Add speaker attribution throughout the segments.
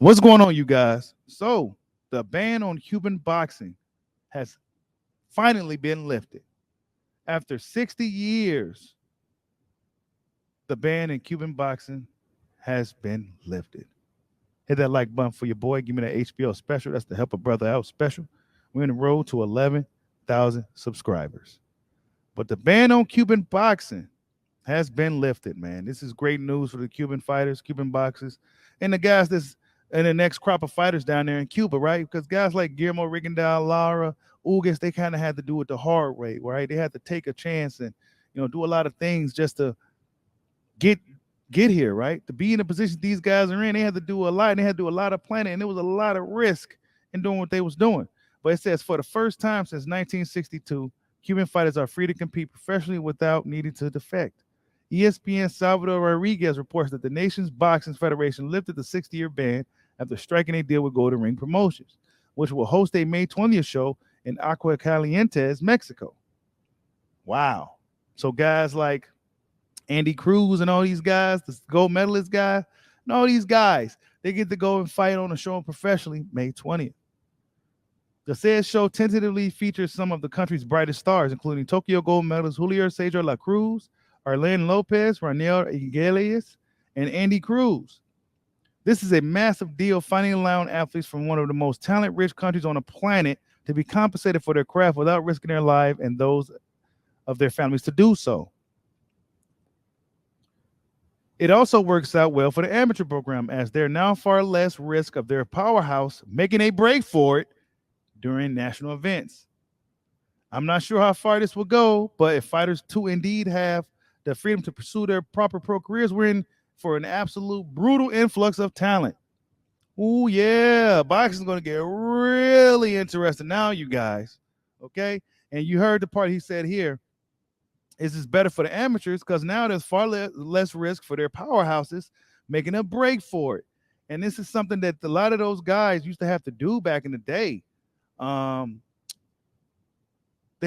Speaker 1: What's going on, you guys? So, the ban on Cuban boxing has finally been lifted. After 60 years, the ban in Cuban boxing has been lifted. Hit that like button for your boy. Give me that HBO special. That's the Help a Brother Out special. We're in the road to 11,000 subscribers. But the ban on Cuban boxing has been lifted, man. This is great news for the Cuban fighters, Cuban boxers, and the guys that's and the next crop of fighters down there in Cuba, right? Because guys like Guillermo Rigondeaux, Lara, Ugas, they kind of had to do it the hard way, right? They had to take a chance and do a lot of things just to get get here, right? To be in the position these guys are in, they had to do a lot. And they had to do a lot of planning, and there was a lot of risk in doing what they was doing. But it says for the first time since 1962, Cuban fighters are free to compete professionally without needing to defect. ESPN's Salvador Rodriguez reports that the nation's boxing federation lifted the 60-year ban after striking a deal with Golden Ring Promotions, which will host a May 20th show in Agua Calientes, Mexico. Wow. So guys like Andy Cruz and all these guys, the gold medalist guy, and all these guys, they get to go and fight on a show professionally May 20th. The said show tentatively features some of the country's brightest stars, including Tokyo gold medalist Julio Cesar La Cruz, Arlen Lopez, Raniel Iglesias, and Andy Cruz. This is a massive deal, finally allowing athletes from one of the most talent-rich countries on the planet to be compensated for their craft without risking their life and those of their families to do so. It also works out well for the amateur program, as they're now far less risk of their powerhouse making a break for it during national events. I'm not sure how far this will go, but if fighters too indeed have the freedom to pursue their proper pro careers, we're in for an absolute brutal influx of talent. Ooh, yeah, boxing is going to get really interesting now, you guys. Okay? And you heard the part he said here. Is this better for the amateurs? Because now there's far less risk for their powerhouses making a break for it. And this is something that a lot of those guys used to have to do back in the day. They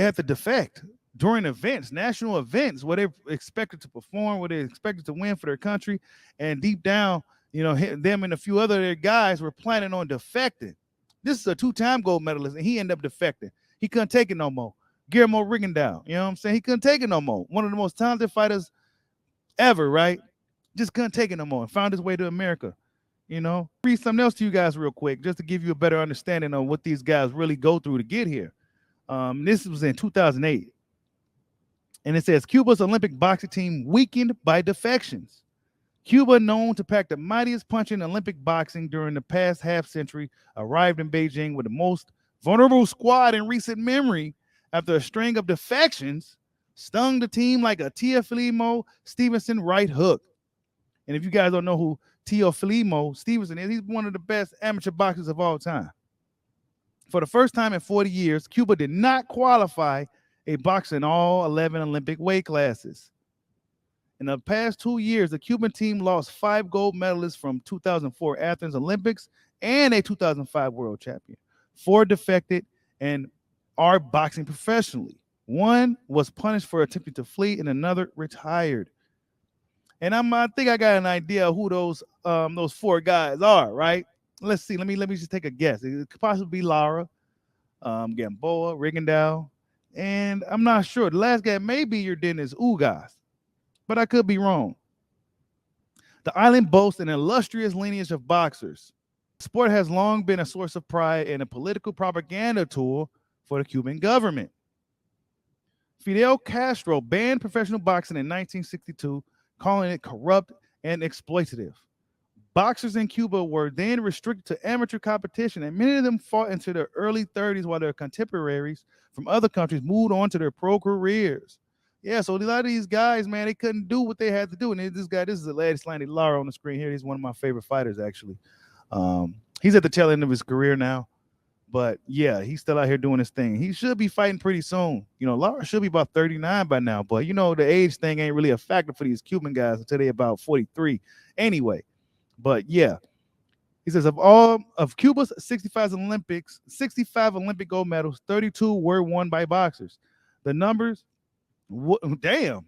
Speaker 1: had to defect during events, national events, where they're expected to perform, where they're expected to win for their country. And deep down, them and a few other guys were planning on defecting. This is a two-time gold medalist, and he ended up defecting. He couldn't take it no more. Guillermo Rigondeaux, you know what I'm saying? He couldn't take it no more. One of the most talented fighters ever, right? Just couldn't take it no more and found his way to America. Read something else to you guys real quick, just to give you a better understanding of what these guys really go through to get here. This was in 2008. And it says, Cuba's Olympic boxing team weakened by defections. Cuba, known to pack the mightiest punch in Olympic boxing during the past half century, arrived in Beijing with the most vulnerable squad in recent memory after a string of defections stung the team like a Teofimo Stevenson right hook. And if you guys don't know who Teofimo Stevenson is, he's one of the best amateur boxers of all time. For the first time in 40 years, Cuba did not qualify a boxer in all 11 Olympic weight classes. In the past 2 years, the Cuban team lost 5 gold medalists from 2004 Athens Olympics and a 2005 world champion. 4 defected and are boxing professionally. 1 was punished for attempting to flee, and another retired. And I think I got an idea of who those 4 guys are, right? Let's see. Let me just take a guess. It could possibly be Lara, Gamboa, Rigondeaux, and I'm not sure. The last guy may be your Dennis Ugas, but I could be wrong. The island boasts an illustrious lineage of boxers. The sport has long been a source of pride and a political propaganda tool for the Cuban government. Fidel Castro banned professional boxing in 1962, calling it corrupt and exploitative. Boxers in Cuba were then restricted to amateur competition, and many of them fought into their early 30s while their contemporaries from other countries moved on to their pro careers. Yeah, so a lot of these guys, man, they couldn't do what they had to do. And this is the latest Landy Lara on the screen here. He's one of my favorite fighters, actually. He's at the tail end of his career now. But, yeah, he's still out here doing his thing. He should be fighting pretty soon. Lara should be about 39 by now. But, the age thing ain't really a factor for these Cuban guys until they're about 43 anyway. But, yeah, he says of Cuba's 65 Olympic gold medals, 32 were won by boxers. The numbers, damn.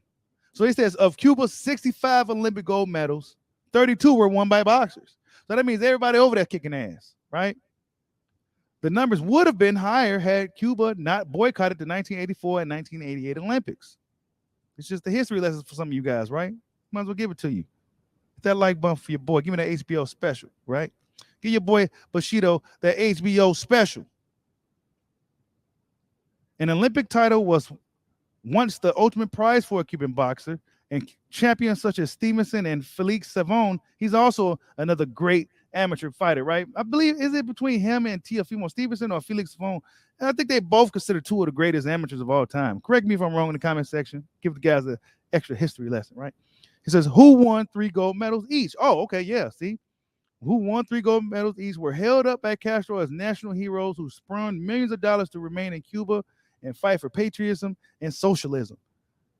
Speaker 1: So he says of Cuba's 65 Olympic gold medals, 32 were won by boxers. So that means everybody over there kicking ass, right? The numbers would have been higher had Cuba not boycotted the 1984 and 1988 Olympics. It's just the history lessons for some of you guys, right? Might as well give it to you. Hit that like button for your boy. Give me that HBO special, right? Give your boy Bushido that HBO special. An Olympic title was once the ultimate prize for a Cuban boxer, and champions such as Stevenson and Felix Savon, he's also another great amateur fighter, right? I believe, is it between him and Teofimo Stevenson or Felix Savon? And I think they both consider two of the greatest amateurs of all time. Correct me if I'm wrong in the comment section. Give the guys an extra history lesson, right? He says, who won 3 gold medals each? Oh, okay, yeah, see? Who won 3 gold medals each were held up by Castro as national heroes who spurned millions of dollars to remain in Cuba and fight for patriotism and socialism.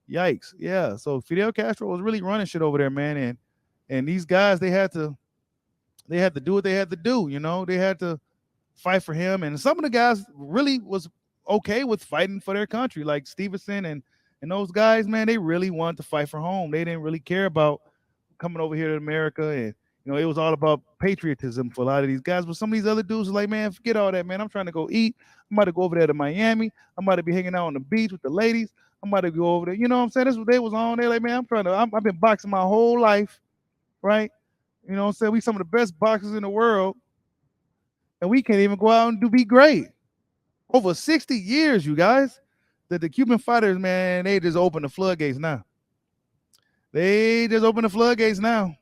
Speaker 1: Yikes. Yeah. So Fidel Castro was really running shit over there, man. And these guys, they had to do what they had to do, you know. They had to fight for him. And some of the guys really was okay with fighting for their country, like Stevenson and those guys, man, they really wanted to fight for home. They didn't really care about coming over here to America. And it was all about patriotism for a lot of these guys. But some of these other dudes are like, man, forget all that, man. I'm trying to go eat. I'm about to go over there to Miami. I'm about to be hanging out on the beach with the ladies. I'm about to go over there. You know what I'm saying? That's what they was on. They're like, man, I've been boxing my whole life, right? You know what I'm saying? We some of the best boxers in the world, and we can't even go out and be great. Over 60 years, you guys, that the Cuban fighters, man, they just open the floodgates now. They just open the floodgates now.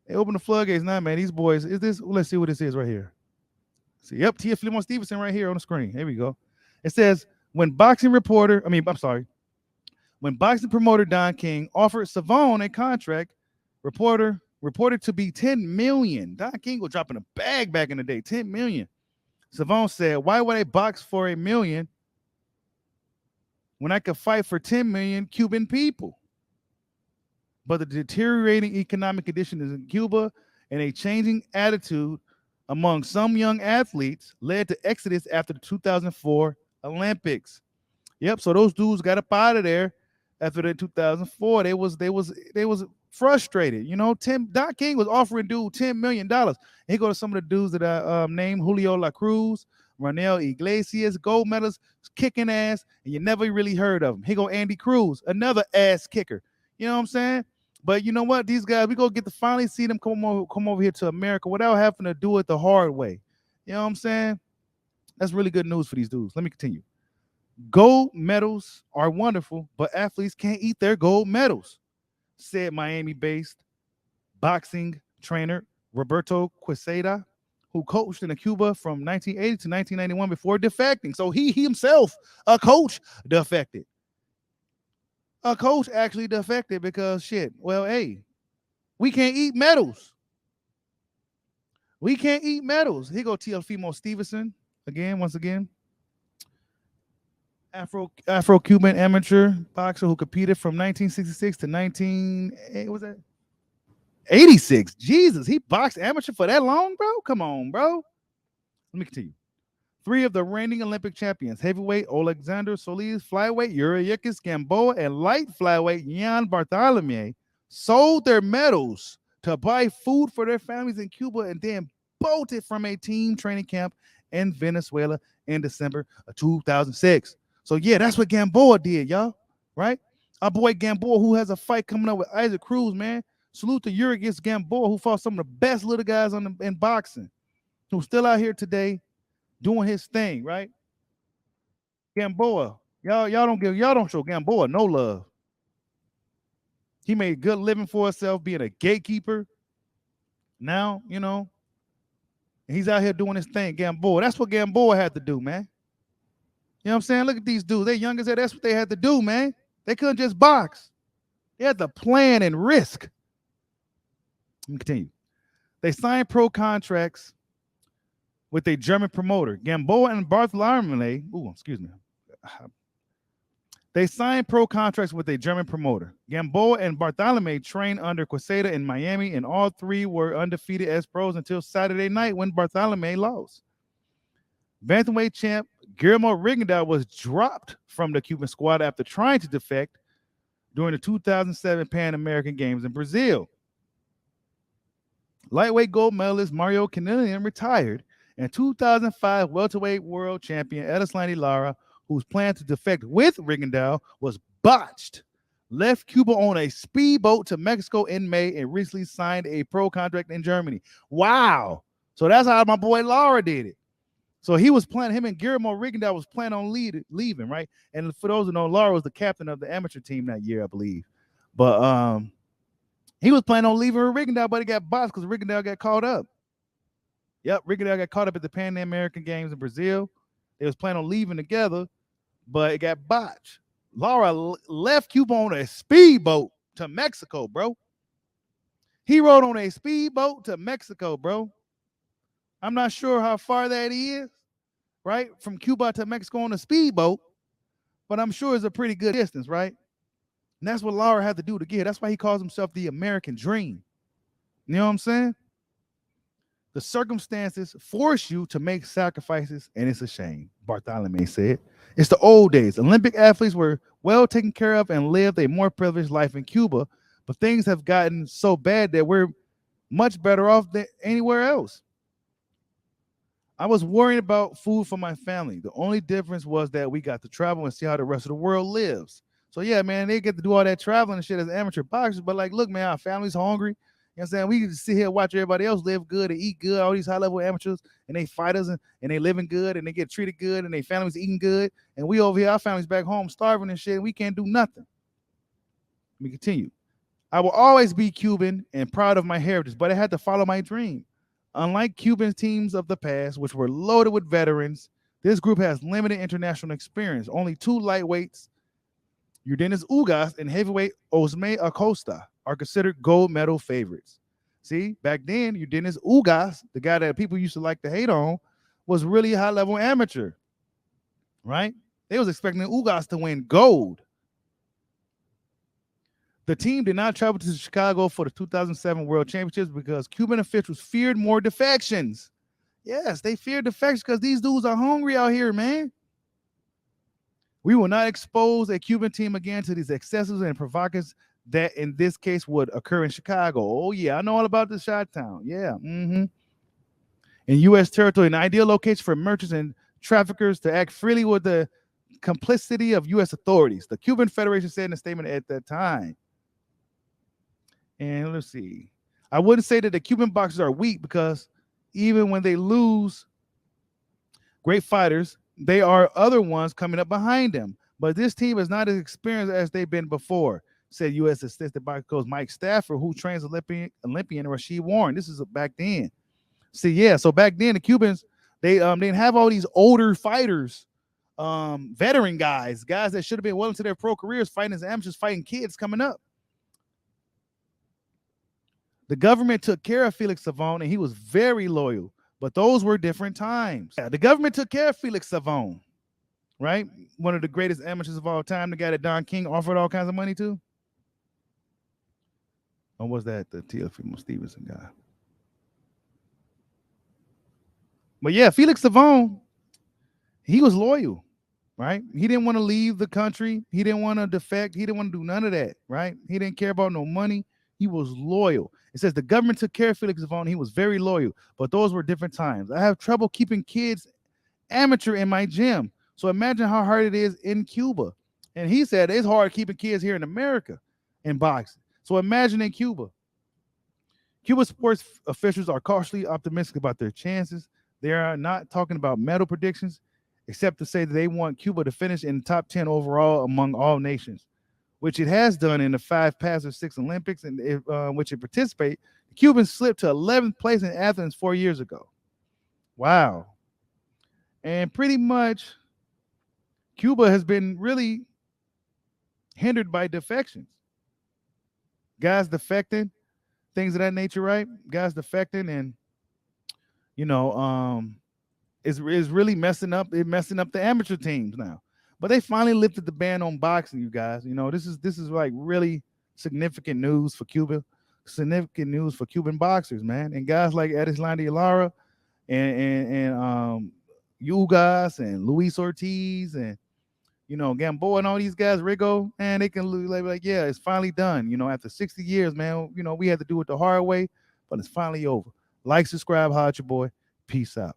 Speaker 1: They open the floodgates now, man. These boys, is this? Let's see what this is right here. See, yep, Teofimo Stevenson right here on the screen. Here we go. It says, when boxing promoter Don King offered Savon a contract, reported to be $10 million. Don King was dropping a bag back in the day, $10 million. Savon said, why would I box for $1 million when I could fight for 10 million Cuban people? But the deteriorating economic conditions in Cuba and a changing attitude among some young athletes led to exodus after the 2004 Olympics. Yep, so those dudes got up out of there after the 2004. They was frustrated. You know, Don King was offering dude $10 million. He go to some of the dudes that I named, Julio La Cruz, Ronel Iglesias, gold medals, kicking ass, and you never really heard of him. He go Andy Cruz, another ass kicker. You know what I'm saying? But you know what? These guys, we go get to finally see them come over here to America without having to do it the hard way. You know what I'm saying? That's really good news for these dudes. Let me continue. Gold medals are wonderful, but athletes can't eat their gold medals, said Miami-based boxing trainer Roberto Quesada, who coached in Cuba from 1980 to 1991 before defecting. So he himself, a coach, defected. A coach actually defected because shit. Well, hey, we can't eat medals. We can't eat medals. Here go Teofimo Stevenson once again. Afro-Cuban amateur boxer who competed from 1966 to 86. Jesus, he boxed amateur for that long, bro? Come on, bro. Let me continue. 3 of the reigning Olympic champions, heavyweight Alexander Solis, flyweight Yuriakis Gamboa, and light flyweight Jan Bartholomew, sold their medals to buy food for their families in Cuba and then bolted from a team training camp in Venezuela in December of 2006. So, yeah, that's what Gamboa did, y'all, right? Our boy Gamboa, who has a fight coming up with Isaac Cruz, man. Salute to Yuriakis Gamboa, who fought some of the best little guys in boxing, who's still out here today doing his thing, right? Gamboa, y'all don't show Gamboa no love. He made a good living for himself being a gatekeeper. Now, you know, he's out here doing his thing. Gamboa, that's what Gamboa had to do, man. You know what I'm saying? Look at these dudes. They young as that. That's what they had to do, man. They couldn't just box. They had to plan and risk. Let me continue. They signed pro contracts with a German promoter, Gamboa and Bartholomew. They signed pro contracts with a German promoter. Gamboa and Bartholomew trained under Quesada in Miami, and all 3 were undefeated as pros until Saturday night when Bartholomew lost. Bantamweight champ Guillermo Rigondeaux was dropped from the Cuban squad after trying to defect during the 2007 Pan American Games in Brazil. Lightweight gold medalist Mario Canellian retired, and 2005 welterweight world champion Erislandy Lara, whose plan to defect with Rigondeaux was botched, left Cuba on a speedboat to Mexico in May and recently signed a pro contract in Germany. Wow. So that's how my boy Lara did it. So he was planning, him and Guillermo Rigondeaux was planning on leaving, right? And for those who know, Lara was the captain of the amateur team that year, I believe. But he was planning on leaving with Rigondeaux, but he got botched because Rigondeaux got caught up. Yep, Rigondeaux got caught up at the Pan American Games in Brazil. They was planning on leaving together, but it got botched. Lara left Cuba on a speedboat to Mexico, bro. He rode on a speedboat to Mexico, bro. I'm not sure how far that is, right? From Cuba to Mexico on a speedboat, but I'm sure it's a pretty good distance, right? And that's what Lara had to do to get. That's why he calls himself the American Dream. You know what I'm saying? The circumstances force you to make sacrifices, and it's a shame, Bartholomew said. It's the old days. Olympic athletes were well taken care of and lived a more privileged life in Cuba, but things have gotten so bad that we're much better off than anywhere else. I was worried about food for my family. The only difference was that we got to travel and see how the rest of the world lives. So yeah, man, they get to do all that traveling and shit as amateur boxers, but like, look, man, our family's hungry. You know what I'm saying? We can sit here and watch everybody else live good and eat good, all these high-level amateurs, and they fighters and they living good and they get treated good and their families eating good. And we over here, our families back home starving and shit, and we can't do nothing. Let me continue. I will always be Cuban and proud of my heritage, but I had to follow my dream. Unlike Cuban teams of the past, which were loaded with veterans, this group has limited international experience. Only two lightweights, Urdenis Ugas and heavyweight Osme Acosta, are considered gold medal favorites. See, back then, Urdenis Ugas, the guy that people used to like to hate on, was really a high-level amateur, right? They was expecting Ugas to win gold. The team did not travel to Chicago for the 2007 World Championships because Cuban officials feared more defections. Yes, they feared defections because these dudes are hungry out here, man. We will not expose a Cuban team again to these excesses and provocateurs that in this case would occur in Chicago. Oh, yeah, I know all about this shot town. Yeah. In U.S. territory, an ideal location for merchants and traffickers to act freely with the complicity of U.S. authorities. The Cuban Federation said in a statement at that time. And let's see. I wouldn't say that the Cuban boxers are weak because even when they lose great fighters, they are other ones coming up behind them. But this team is not as experienced as they've been before, said U.S. assistant boxing coach Mike Stafford, who trains Olympian Rasheed Warren. This is back then. See, yeah, so back then the Cubans, they didn't have all these older fighters, veteran guys that should have been well into their pro careers fighting as amateurs, fighting kids coming up. The government took care of Felix Savon, and he was very loyal. But those were different times. Yeah, the government took care of Felix Savon, right? One of the greatest amateurs of all time, the guy that Don King offered all kinds of money to. Or was that the Teofimo Stevenson guy? But yeah, Felix Savon, he was loyal, right? He didn't want to leave the country. He didn't want to defect. He didn't want to do none of that, right? He didn't care about no money. He was loyal. It says the government took care of Felix Savon. He was very loyal, but those were different times. I have trouble keeping kids amateur in my gym. So imagine how hard it is in Cuba. And he said it's hard keeping kids here in America in boxing. So imagine in Cuba. Cuba sports officials are cautiously optimistic about their chances. They are not talking about medal predictions, except to say that they want Cuba to finish in the top 10 overall among all nations, which it has done in the 5 past or 6 Olympics, and which it participated. The Cubans slipped to 11th place in Athens 4 years ago. Wow. And pretty much Cuba has been really hindered by defections. Guys defecting, things of that nature, right? Guys defecting, and is really messing up the amateur teams now. But they finally lifted the ban on boxing, you guys. This is like really significant news for Cuba, significant news for Cuban boxers, man. And guys like Erislandy Lara and Ugas and Luis Ortiz and Gamboa and all these guys, Rigo, and they can like yeah, it's finally done. After 60 years, man, we had to do it the hard way. but it's finally over. Like, subscribe, holla at your boy. Peace out.